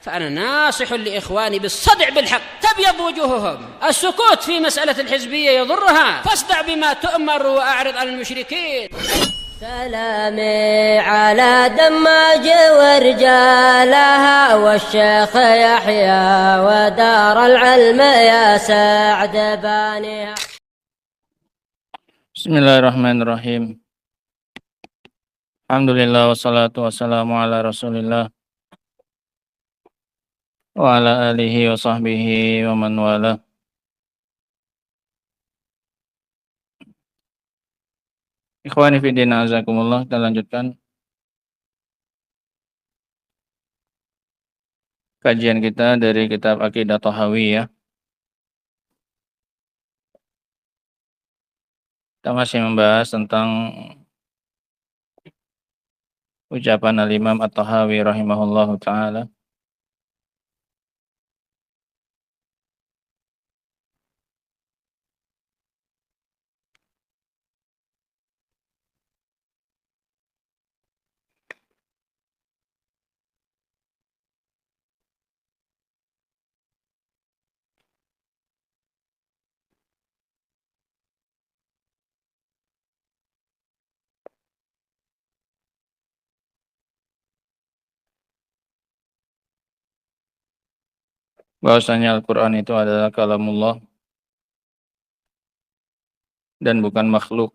فأنا ناصح لإخواني بالصدع بالحق تبيض وجوههم. السكوت في مسألة الحزبية يضرها، فاصدع بما تؤمر وأعرض عن المشركين. سلامي على دماج ورجالها والشيخ يحيى ودار العلم يا سعد بانيها. Bismillahirrahmanirrahim. Alhamdulillah wassalatu wassalamu ala Rasulillah wa ala alihi wa sahbihi wa man wala. Ikhwani fi din azakumullah, kita lanjutkan kajian kita dari kitab Aqidah Tahawiyah. Kita masih membahas tentang ucapan Al-Imam At-Tahawi rahimahullahu ta'ala. Bahwasanya Al-Quran itu adalah kalamullah dan bukan makhluk.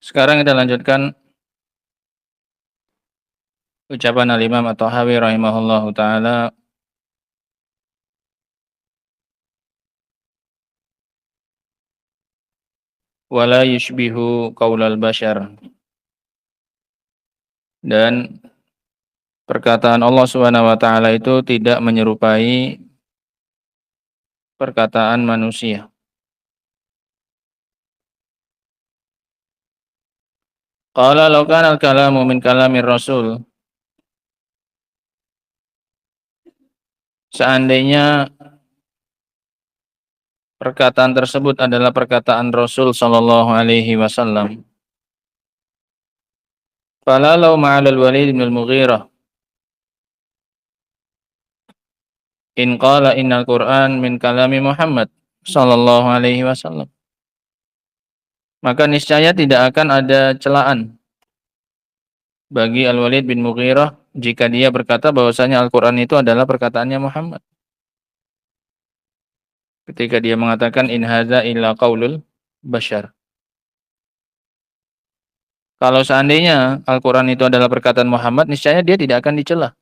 Sekarang kita lanjutkan ucapan Al-Imam At-Tahawi rahimahullahu ta'ala. Wala yushbihu qaulal bashar. Dan perkataan Allah Subhanahu wa taala itu tidak menyerupai perkataan manusia. Qala law kana al-kalamu min kalamir rasul. Seandainya perkataan tersebut adalah perkataan Rasul sallallahu alaihi wasallam. Fala law ma'al al-Walid bin al-Mughirah in qala innal Qur'an min kalami Muhammad sallallahu alaihi wasallam. Maka niscaya tidak akan ada celaan bagi Al-Walid bin Mughirah jika dia berkata bahwasanya Al-Qur'an itu adalah perkataannya Muhammad. Ketika dia mengatakan in hadza illa qaulul bashar. Kalau seandainya Al-Qur'an itu adalah perkataan Muhammad, niscaya dia tidak akan dicela.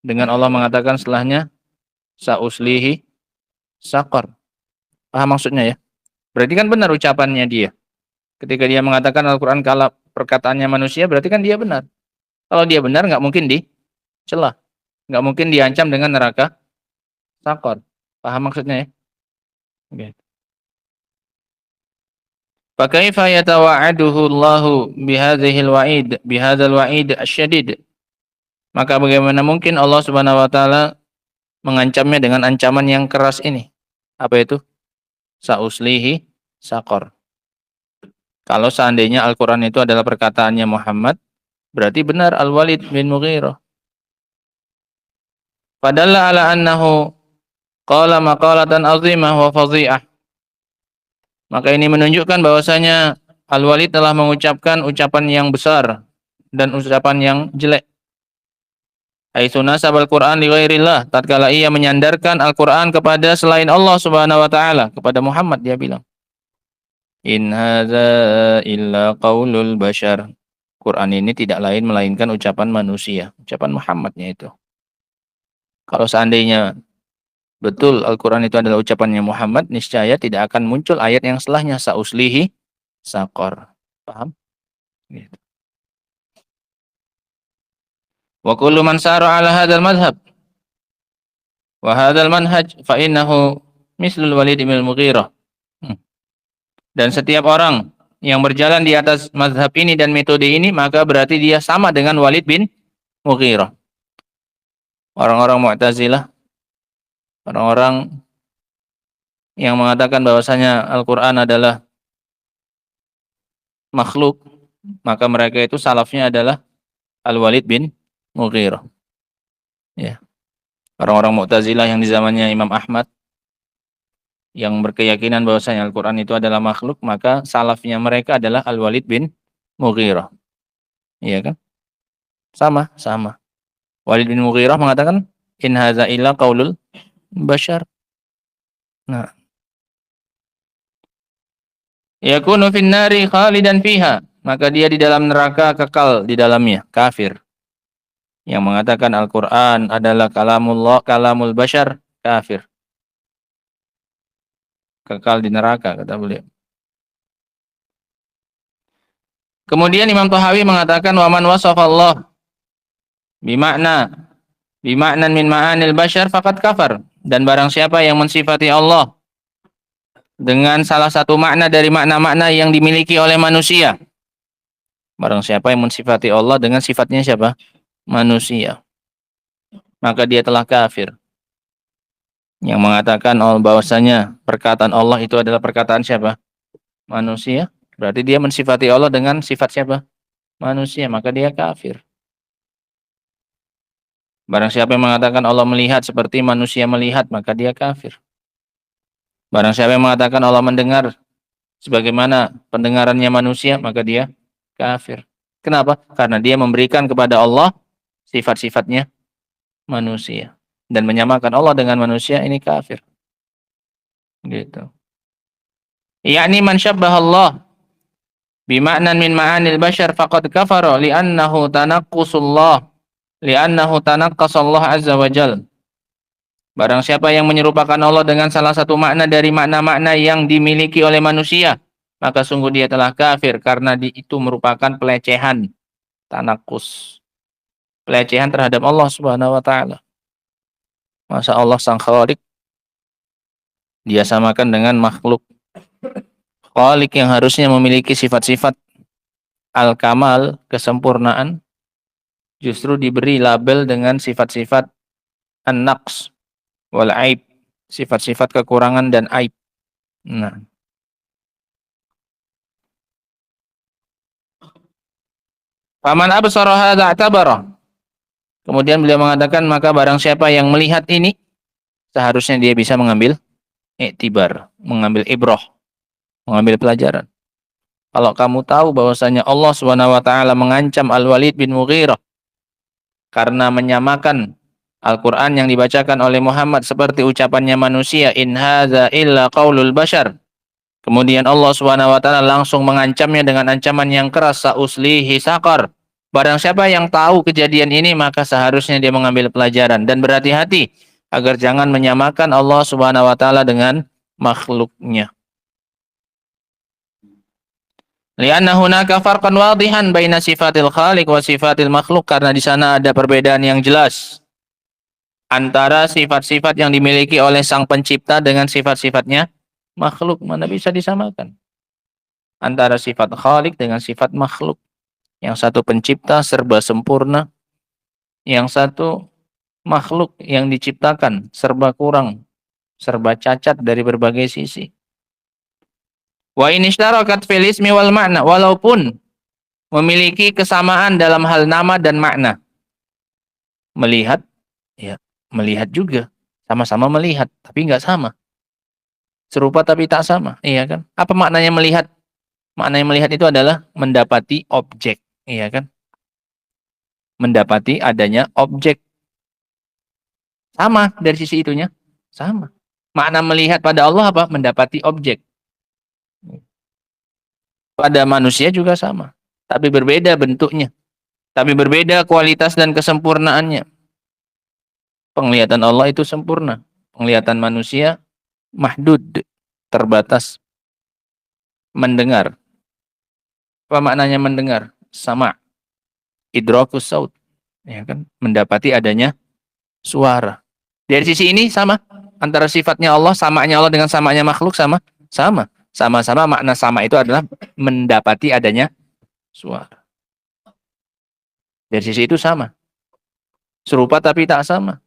Dengan Allah mengatakan setelahnya sauslihi saqar. Paham maksudnya ya? Berarti kan benar ucapannya dia. Ketika dia mengatakan Al-Qur'an kalau perkataannya manusia, berarti kan dia benar. Kalau dia benar nggak mungkin dicela. Nggak mungkin diancam dengan neraka saqar. Paham maksudnya ya? Gitu. Fakaifa yatawa'aduhu Allahu bihadzal wa'id asyadid. Maka bagaimana mungkin Allah Subhanahu wa taala mengancamnya dengan ancaman yang keras ini? Apa itu? Sauslihi saqar. Kalau seandainya Al-Qur'an itu adalah perkataannya Muhammad, berarti benar Al-Walid bin Mughirah. Padalla ala annahu qala maqalatan azimah wa fadhi'ah. Maka ini menunjukkan bahwasanya Al-Walid telah mengucapkan ucapan yang besar dan ucapan yang jelek. Haitsu nasabal Qur'an li ghairillah, tatkala ia menyandarkan Al-Qur'an kepada selain Allah Subhanahu wa taala, kepada Muhammad dia bilang. In hadza illa qaulul bashar. Quran ini tidak lain melainkan ucapan manusia, ucapan Muhammadnya itu. Kalau seandainya betul Al-Quran itu adalah ucapannya Muhammad, niscaya tidak akan muncul ayat yang setelahnya sauslihi saqar. Paham? Gitu. Wa kullu man sara ala hadzal madhhab wa hadzal manhaj fa innahu mislul Walid bin Mughirah. Dan setiap orang yang berjalan di atas mazhab ini dan metode ini, maka berarti dia sama dengan Walid bin Mughirah. Orang-orang Mu'tazilah, orang-orang yang mengatakan bahwasanya Al-Qur'an adalah makhluk, maka mereka itu salafnya adalah Al-Walid bin Mughirah. Ya. Orang-orang Mu'tazilah yang di zamannya Imam Ahmad yang berkeyakinan bahwasanya Al-Qur'an itu adalah makhluk, maka salafnya mereka adalah Al-Walid bin Mughirah. Iya kan? Sama, sama. Walid bin Mughirah mengatakan in hadza illa qaulul bashar. Nah, yakunu fin nari khalidan fiha, maka dia di dalam neraka kekal di dalamnya, kafir. Yang mengatakan Al-Qur'an adalah kalamullah, kalamul bashar, kafir. Kekal di neraka kata beliau. Kemudian Imam Tahawi mengatakan wa man wasafa Allah bima'nan min ma'anil bashar faqad kafar, dan barang siapa yang mensifati Allah dengan salah satu makna dari makna-makna yang dimiliki oleh manusia. Barang siapa yang mensifati Allah dengan sifatnya siapa? Manusia. Maka dia telah kafir. Yang mengatakan bahwasanya perkataan Allah itu adalah perkataan siapa? Manusia. Berarti dia mensifati Allah dengan sifat siapa? Manusia. Maka dia kafir. Barang siapa yang mengatakan Allah melihat seperti manusia melihat, maka dia kafir. Barang siapa yang mengatakan Allah mendengar sebagaimana pendengarannya manusia, maka dia kafir. Kenapa? Karena dia memberikan kepada Allah sifat-sifatnya manusia. Dan menyamakan Allah dengan manusia, ini kafir. Gitu. Yakni man syabbaha Allah bima'nan min ma'anil bashar faqad kafara li'annahu tanaqqusullah li'annahu tanaqqasallah azza wa jalla. Barang siapa yang menyerupakan Allah dengan salah satu makna dari makna-makna yang dimiliki oleh manusia, maka sungguh dia telah kafir karena itu merupakan pelecehan, tanakus. Pelecehan terhadap Allah Subhanahu wa taala. Masa Allah sang Khalik dia samakan dengan makhluk. Khalik yang harusnya memiliki sifat-sifat al-kamal, kesempurnaan, justru diberi label dengan sifat-sifat an-naqs wal aib, sifat-sifat kekurangan dan aib. Nah, faman absara hadza i'tabara. Kemudian beliau mengatakan maka barang siapa yang melihat ini seharusnya dia bisa mengambil iktibar, mengambil ibrah, mengambil pelajaran. Kalau kamu tahu bahwasanya Allah Subhanahu wa taala mengancam Al-Walid bin Mughirah karena menyamakan Al-Quran yang dibacakan oleh Muhammad seperti ucapannya manusia, in hadza illa qaulul bashar. Kemudian Allah Subhanahu wa taala langsung mengancamnya dengan ancaman yang keras, sauslihi saqar. Barang siapa yang tahu kejadian ini maka seharusnya dia mengambil pelajaran dan berhati-hati agar jangan menyamakan Allah Subhanahu wa taala dengan makhluknya. Lianna hunaka farqan wadihan baina sifatil khaliq wa sifatil makhluk, karena di sana ada perbedaan yang jelas antara sifat-sifat yang dimiliki oleh sang pencipta dengan sifat-sifatnya makhluk. Mana bisa disamakan antara sifat khalik dengan sifat makhluk. Yang satu pencipta serba sempurna, yang satu makhluk yang diciptakan serba kurang, serba cacat dari berbagai sisi. Wa in ishtarakat fil ismi wal ma'na, walaupun memiliki kesamaan dalam hal nama dan makna. Melihat, ya melihat juga, sama-sama melihat, tapi nggak sama. Serupa tapi tak sama, iya kan? Apa maknanya melihat? Maknanya melihat itu adalah mendapati objek, iya kan? Mendapati adanya objek. Sama dari sisi itunya, sama. Makna melihat pada Allah apa? Mendapati objek. Pada manusia juga sama, tapi berbeda bentuknya, tapi berbeda kualitas dan kesempurnaannya. Penglihatan Allah itu sempurna, penglihatan manusia mahdud, terbatas. Mendengar, apa maknanya mendengar? Sama, idrakus saut, ya kan? Mendapati adanya suara. Dari sisi ini sama, antara sifatnya Allah, samanya Allah dengan samanya makhluk sama, sama-sama makna sama itu adalah mendapati adanya suara. Dari sisi itu sama, serupa tapi tak sama.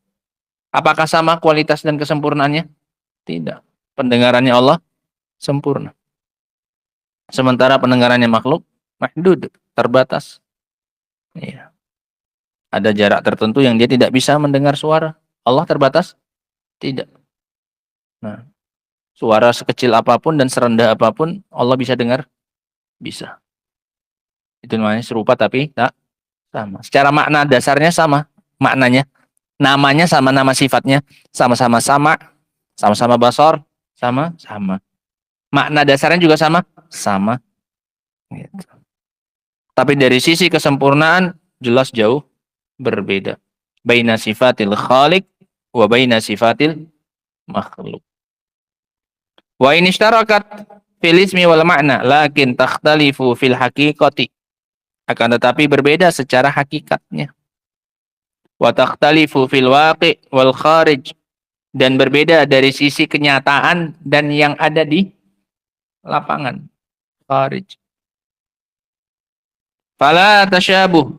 Apakah sama kualitas dan kesempurnaannya? Tidak. Pendengarannya Allah sempurna. Sementara pendengarannya makhluk mahdud, terbatas. Iya. Ada jarak tertentu yang dia tidak bisa mendengar suara. Allah terbatas? Tidak. Nah, suara sekecil apapun dan serendah apapun Allah bisa dengar? Bisa. Itu namanya serupa tapi tak sama. Secara makna dasarnya sama. Maknanya. Namanya sama, nama sifatnya. Sama-sama sama. Sama-sama basor. Sama-sama. Makna dasarnya juga sama. Sama. Gitu. Tapi dari sisi kesempurnaan jelas jauh berbeda. Baina sifatil khaliq wa baina sifatil makhluk. Wa in ishtarakat fil ismi wal ma'na lakin takhtalifu fil haqiqati. Akan tetapi berbeda secara hakikatnya. Wa takhtalifu fil waqi' wal kharij, dan berbeda dari sisi kenyataan dan yang ada di lapangan. Kharij. Fala tasyabuh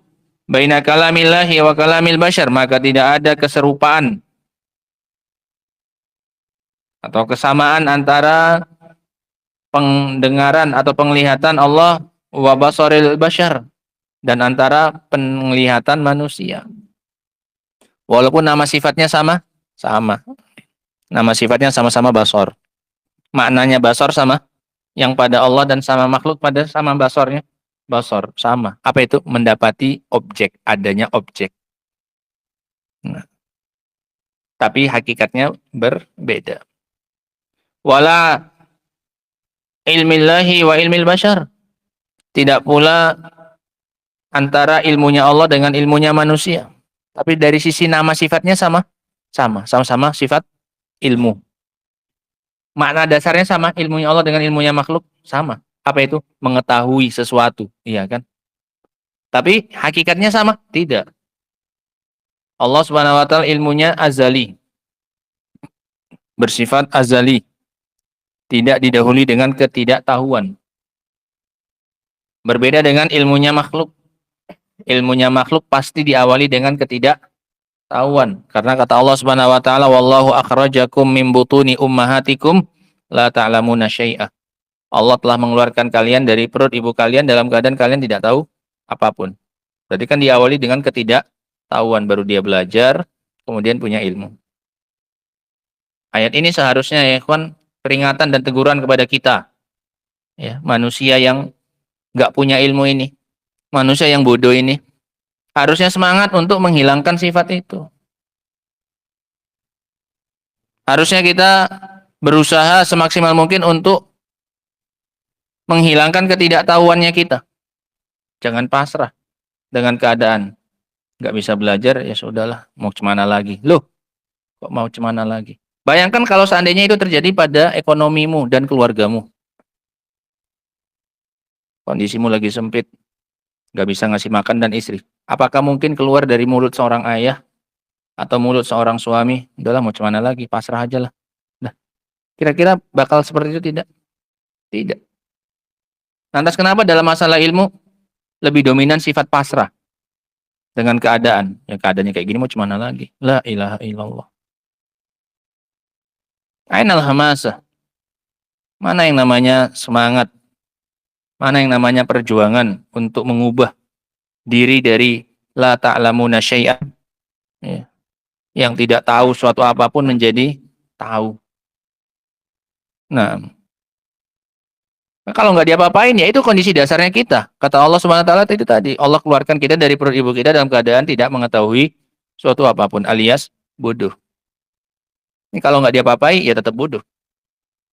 baina kalamillahi wa kalamil bashar, maka tidak ada keserupaan atau kesamaan antara pendengaran atau penglihatan Allah wa basaril bashar, dan antara penglihatan manusia. Walaupun nama sifatnya sama. Nama sifatnya sama-sama basar. Maknanya basar sama yang pada Allah dan sama makhluk pada sama basarnya. Basar sama. Apa itu? Mendapati objek, adanya objek. Nah, tapi hakikatnya berbeda. Wala ilmillahi wa ilmil bashar. Tidak pula antara ilmunya Allah dengan ilmunya manusia. Tapi dari sisi nama sifatnya sama-sama sifat ilmu. Makna dasarnya sama, ilmunya Allah dengan ilmunya makhluk sama. Apa itu? Mengetahui sesuatu, iya kan? Tapi hakikatnya sama? Tidak. Allah Subhanahu wa taala ilmunya azali. Bersifat azali. Tidak didahului dengan ketidaktahuan. Berbeda dengan ilmunya makhluk. Ilmunya makhluk pasti diawali dengan ketidaktahuan. Karena kata Allah Subhanahu wa taala, wallahu akhrajakum min butuni ummahatikum la ta'lamuna syai'a. Allah telah mengeluarkan kalian dari perut ibu kalian dalam keadaan kalian tidak tahu apapun. Berarti kan diawali dengan ketidaktahuan, baru dia belajar, kemudian punya ilmu. Ayat ini seharusnya ya ikhwan, peringatan dan teguran kepada kita. Ya, manusia yang nggak punya ilmu ini, manusia yang bodoh ini, harusnya semangat untuk menghilangkan sifat itu. Harusnya kita berusaha semaksimal mungkin untuk menghilangkan ketidaktahuannya kita. Jangan pasrah dengan keadaan. Nggak bisa belajar, ya sudahlah, mau kemana lagi. Loh, kok mau kemana lagi? Bayangkan kalau seandainya itu terjadi pada ekonomimu dan keluargamu. Kondisimu lagi sempit, nggak bisa ngasih makan dan istri. Apakah mungkin keluar dari mulut seorang ayah atau mulut seorang suami, udahlah mau kemana lagi, pasrah aja lah. Nah, kira-kira bakal seperti itu tidak? Tidak. Lantas kenapa dalam masalah ilmu lebih dominan sifat pasrah dengan keadaan? Ya keadaannya kayak gini mau kemana lagi? La ilaha illallah. Ainal hamasah. Mana yang namanya semangat? Mana yang namanya perjuangan untuk mengubah diri dari la ta'lamuna syai'an, ya, yang tidak tahu suatu apapun menjadi tahu. Nah, kalau nggak diapa-apain ya itu kondisi dasarnya kita. Kata Allah Subhanahu wa taala itu tadi, Allah keluarkan kita dari perut ibu kita dalam keadaan tidak mengetahui suatu apapun, alias bodoh. Ini kalau nggak diapa-apai ya tetap bodoh.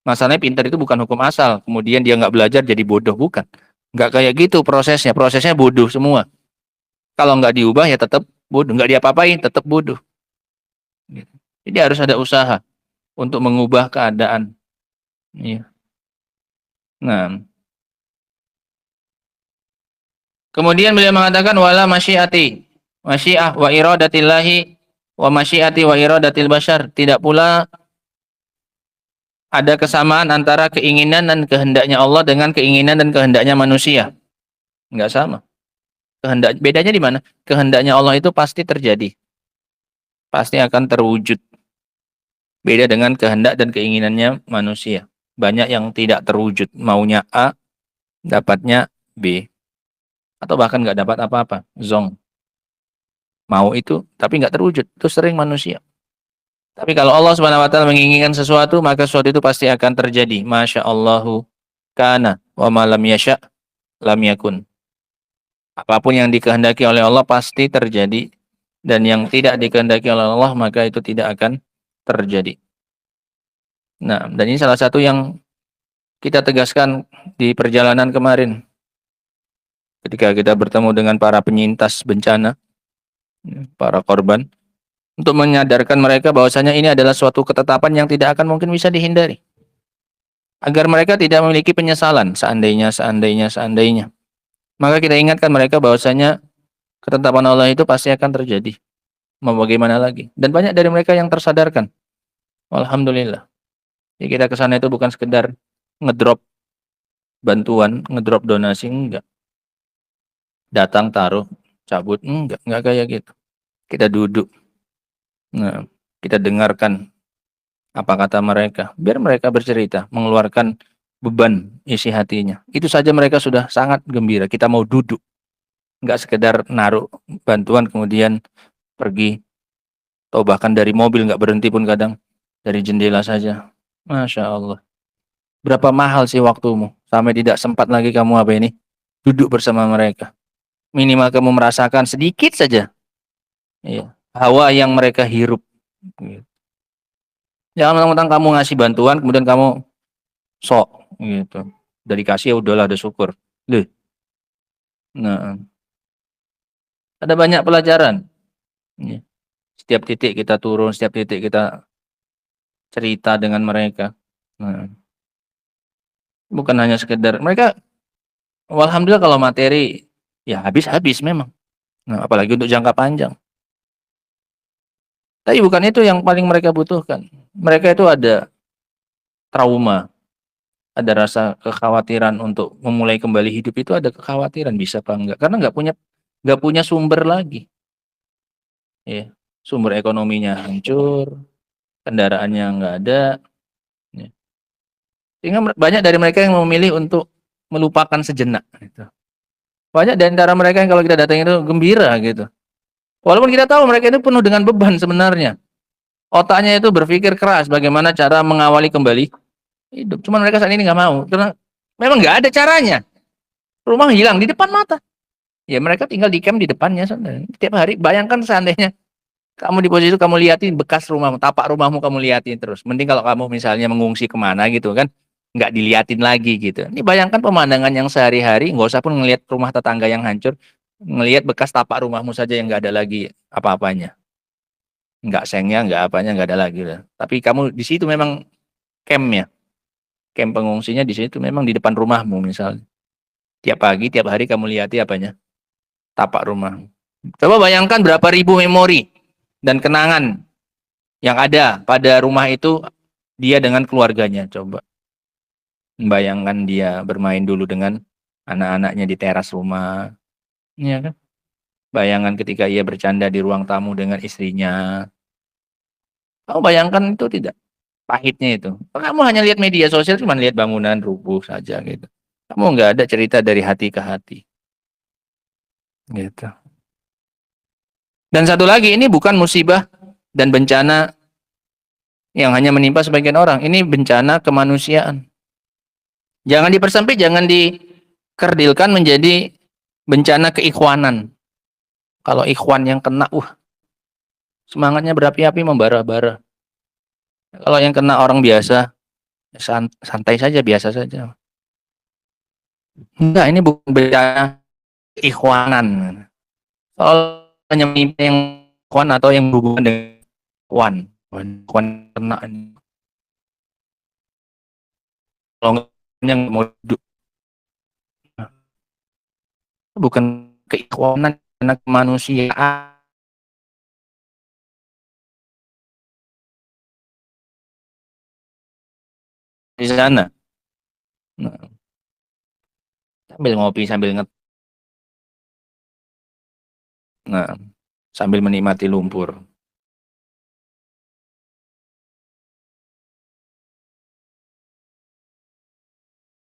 Masalahnya pintar itu bukan hukum asal, kemudian dia nggak belajar jadi bodoh, bukan. Nggak kayak gitu prosesnya. Prosesnya bodoh semua. Kalau nggak diubah ya tetap bodoh, nggak diapa-apain tetap bodoh. Jadi harus ada usaha untuk mengubah keadaan. Iya. Nah, kemudian beliau mengatakan wala masyiati, masyiah wa iradatillahi wa masyiati wa iradatil bashar. Tidak pula ada kesamaan antara keinginan dan kehendaknya Allah dengan keinginan dan kehendaknya manusia. Enggak sama. Kehendak, bedanya di mana? Kehendaknya Allah itu pasti terjadi. Pasti akan terwujud. Beda dengan kehendak dan keinginannya manusia. Banyak yang tidak terwujud. Maunya A, dapatnya B. Atau bahkan nggak dapat apa-apa. Zong. Mau itu, tapi nggak terwujud. Itu sering manusia. Tapi kalau Allah Subhanahu wa taala menginginkan sesuatu, maka sesuatu itu pasti akan terjadi. Masya Allahu kana wa ma lam yasha lam yakun. Apapun yang dikehendaki oleh Allah pasti terjadi, dan yang tidak dikehendaki oleh Allah maka itu tidak akan terjadi. Nah, dan ini salah satu yang kita tegaskan di perjalanan kemarin ketika kita bertemu dengan para penyintas bencana, para korban, untuk menyadarkan mereka bahwasanya ini adalah suatu ketetapan yang tidak akan mungkin bisa dihindari. Agar mereka tidak memiliki penyesalan seandainya. Maka kita ingatkan mereka bahwasanya ketetapan Allah itu pasti akan terjadi. Mau bagaimana lagi? Dan banyak dari mereka yang tersadarkan. Alhamdulillah. Jadi kita ke sana itu bukan sekedar ngedrop bantuan, ngedrop donasi, enggak. Datang, taruh, cabut, enggak kayak gitu. Kita duduk. Nah, kita dengarkan apa kata mereka. Biar mereka bercerita, mengeluarkan beban isi hatinya. Itu saja mereka sudah sangat gembira. Kita mau duduk. Enggak sekedar naruh bantuan kemudian pergi. Atau bahkan dari mobil enggak berhenti pun kadang. Dari jendela saja. Masya Allah. Berapa mahal sih waktumu? Sampai tidak sempat lagi kamu apa ini? Duduk bersama mereka. Minimal kamu merasakan sedikit saja. Iya. Hawa yang mereka hirup. Gitu. Jangan mentang-mentang kamu ngasih bantuan, kemudian kamu sok. Gitu. Dari kasih ya udahlah, ada syukur. Loh. Nah, ada banyak pelajaran. Iya. Setiap titik kita turun, setiap titik kita cerita dengan mereka. Nah, bukan hanya sekedar mereka, alhamdulillah kalau materi ya habis-habis memang. Nah, apalagi untuk jangka panjang. Tapi bukan itu yang paling mereka butuhkan. Mereka itu ada trauma, ada rasa kekhawatiran untuk memulai kembali hidup, itu ada kekhawatiran bisa apa enggak. Karena nggak punya sumber lagi. Ya, sumber ekonominya hancur, kendaraannya nggak ada. Ya. Sehingga banyak dari mereka yang memilih untuk melupakan sejenak. Gitu. Banyak dari antara mereka yang kalau kita datang itu gembira gitu. Walaupun kita tahu mereka itu penuh dengan beban sebenarnya. Otaknya itu berpikir keras bagaimana cara mengawali kembali hidup. Cuman mereka saat ini nggak mau. Karena memang nggak ada caranya. Rumah hilang di depan mata. Ya mereka tinggal di camp di depannya. Setiap hari bayangkan seandainya kamu di posisi itu, kamu liatin bekas rumahmu, tapak rumahmu kamu liatin terus. Mending kalau kamu misalnya mengungsi kemana gitu kan, nggak diliatin lagi gitu. Ini bayangkan pemandangan yang sehari-hari, nggak usah pun ngelihat rumah tetangga yang hancur, ngelihat bekas tapak rumahmu saja yang nggak ada lagi apa-apanya. Nggak sengnya, nggak apanya, nggak ada lagi lah. Tapi kamu di situ memang campnya, camp pengungsinya di situ memang di depan rumahmu misalnya. Tiap pagi, tiap hari kamu lihati apanya? Tapak rumah. Coba bayangkan berapa ribu memori dan kenangan yang ada pada rumah itu, dia dengan keluarganya. Coba bayangkan dia bermain dulu dengan anak-anaknya di teras rumah, ya kan? Bayangan ketika ia bercanda di ruang tamu dengan istrinya. Kamu bayangkan itu tidak? Pahitnya itu. Kamu hanya lihat media sosial, cuma lihat bangunan rubuh saja gitu. Kamu nggak ada cerita dari hati ke hati. Gitu. Dan satu lagi, ini bukan musibah dan bencana yang hanya menimpa sebagian orang. Ini bencana kemanusiaan. Jangan dipersempit, jangan dikerdilkan menjadi bencana keikhwanan. Kalau ikhwan yang kena, semangatnya berapi-api, membara-bara. Kalau yang kena orang biasa, santai saja, biasa saja. Enggak, ini bukan bencana keikhwanan. Kalau hanya menimpa yang ikhwan atau yang berhubungan dengan ikhwan kena. Kalau yang mau duduk, bukan keikhwanan, karena kemanusiaan di sana. Nah, sambil ngopi, nah, sambil menikmati lumpur.